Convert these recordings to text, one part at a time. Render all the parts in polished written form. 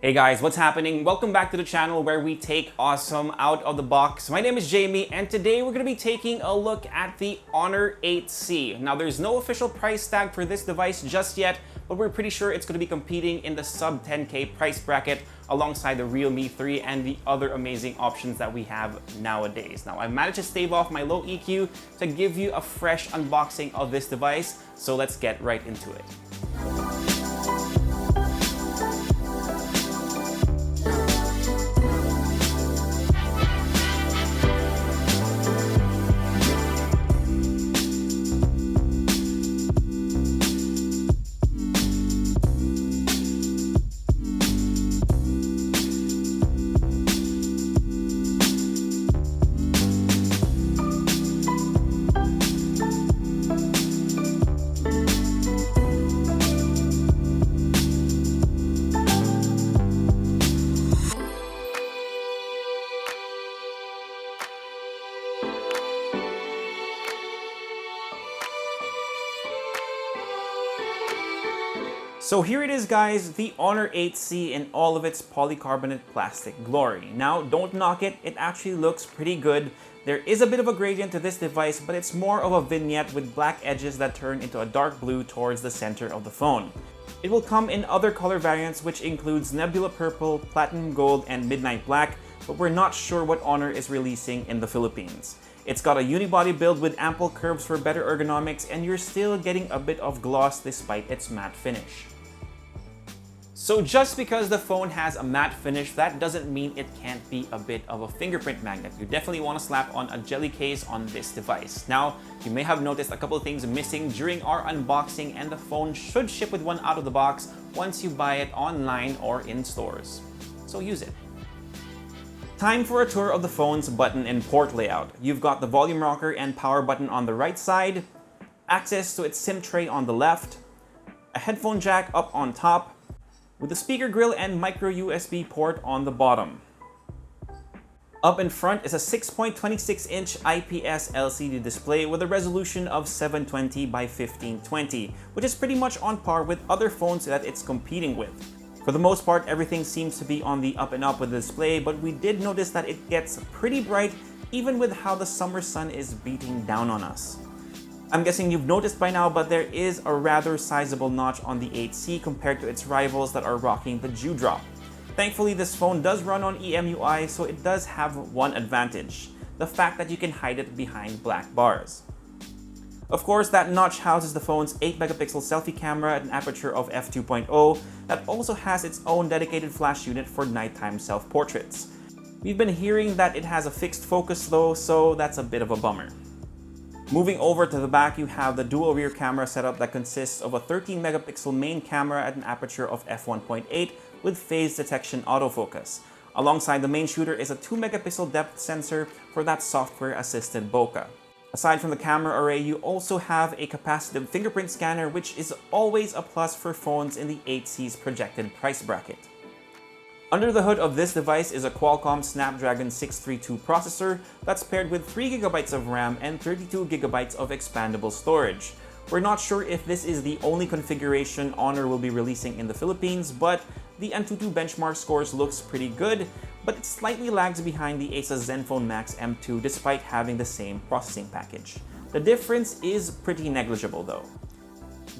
Hey guys, what's happening? Welcome back to the channel where we take awesome out of the box. My name is Jamie and today we're going to be taking a look at the Honor 8C. Now there's no official price tag for this device just yet, but we're pretty sure it's going to be competing in the sub 10K price bracket alongside the Realme 3 and the other amazing options that we have nowadays. Now I managed to stave off my low EQ to give you a fresh unboxing of this device, so let's get right into it. So here it is guys, the Honor 8C in all of its polycarbonate plastic glory. Now don't knock it, it actually looks pretty good. There is a bit of a gradient to this device, but it's more of a vignette with black edges that turn into a dark blue towards the center of the phone. It will come in other color variants, which includes Nebula Purple, Platinum Gold, and Midnight Black, but we're not sure what Honor is releasing in the Philippines. It's got a unibody build with ample curves for better ergonomics, and you're still getting a bit of gloss despite its matte finish. So just because the phone has a matte finish, that doesn't mean it can't be a bit of a fingerprint magnet. You definitely want to slap on a jelly case on this device. Now, you may have noticed a couple of things missing during our unboxing, and the phone should ship with one out of the box once you buy it online or in stores. So use it. Time for a tour of the phone's button and port layout. You've got the volume rocker and power button on the right side, access to its SIM tray on the left, a headphone jack up on top, with a speaker grill and micro USB port on the bottom. Up in front is a 6.26-inch IPS LCD display with a resolution of 720 by 1520, which is pretty much on par with other phones that it's competing with. For the most part, everything seems to be on the up and up with the display, but we did notice that it gets pretty bright even with how the summer sun is beating down on us. I'm guessing you've noticed by now, but there is a rather sizable notch on the 8C compared to its rivals that are rocking the Dewdrop. Thankfully, this phone does run on EMUI, so it does have one advantage: the fact that you can hide it behind black bars. Of course, that notch houses the phone's 8-megapixel selfie camera at an aperture of f2.0 that also has its own dedicated flash unit for nighttime self-portraits. We've been hearing that it has a fixed focus though, so that's a bit of a bummer. Moving over to the back, you have the dual rear camera setup that consists of a 13-megapixel main camera at an aperture of f1.8 with phase detection autofocus. Alongside the main shooter is a 2-megapixel depth sensor for that software-assisted bokeh. Aside from the camera array, you also have a capacitive fingerprint scanner, which is always a plus for phones in the 8C's projected price bracket. Under the hood of this device is a Qualcomm Snapdragon 632 processor that's paired with 3GB of RAM and 32GB of expandable storage. We're not sure if this is the only configuration Honor will be releasing in the Philippines, but the Antutu benchmark scores looks pretty good, but it slightly lags behind the Asus Zenfone Max M2 despite having the same processing package. The difference is pretty negligible though.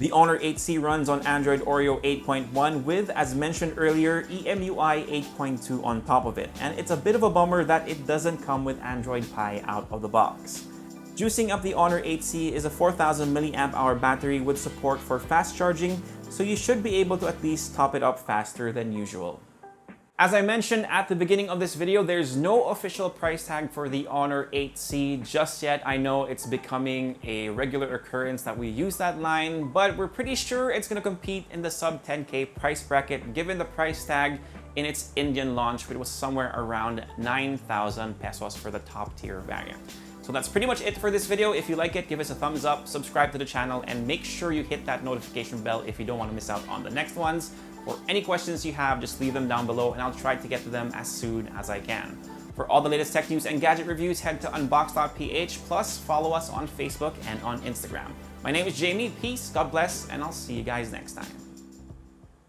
The Honor 8C runs on Android Oreo 8.1 with, as mentioned earlier, EMUI 8.2 on top of it, and it's a bit of a bummer that it doesn't come with Android Pie out of the box. Juicing up the Honor 8C is a 4000 mAh battery with support for fast charging, so you should be able to at least top it up faster than usual. As I mentioned at the beginning of this video, there's no official price tag for the Honor 8C just yet. I know it's becoming a regular occurrence that we use that line, but we're pretty sure it's going to compete in the sub 10K price bracket given the price tag in its Indian launch, which was somewhere around 9,000 pesos for the top tier variant. So that's pretty much it for this video. If you like it, give us a thumbs up, subscribe to the channel, and make sure you hit that notification bell if you don't want to miss out on the next ones. For any questions you have, just leave them down below and I'll try to get to them as soon as I can. For all the latest tech news and gadget reviews, head to unbox.ph, plus follow us on Facebook and on Instagram. My name is Jamie, peace, God bless, and I'll see you guys next time.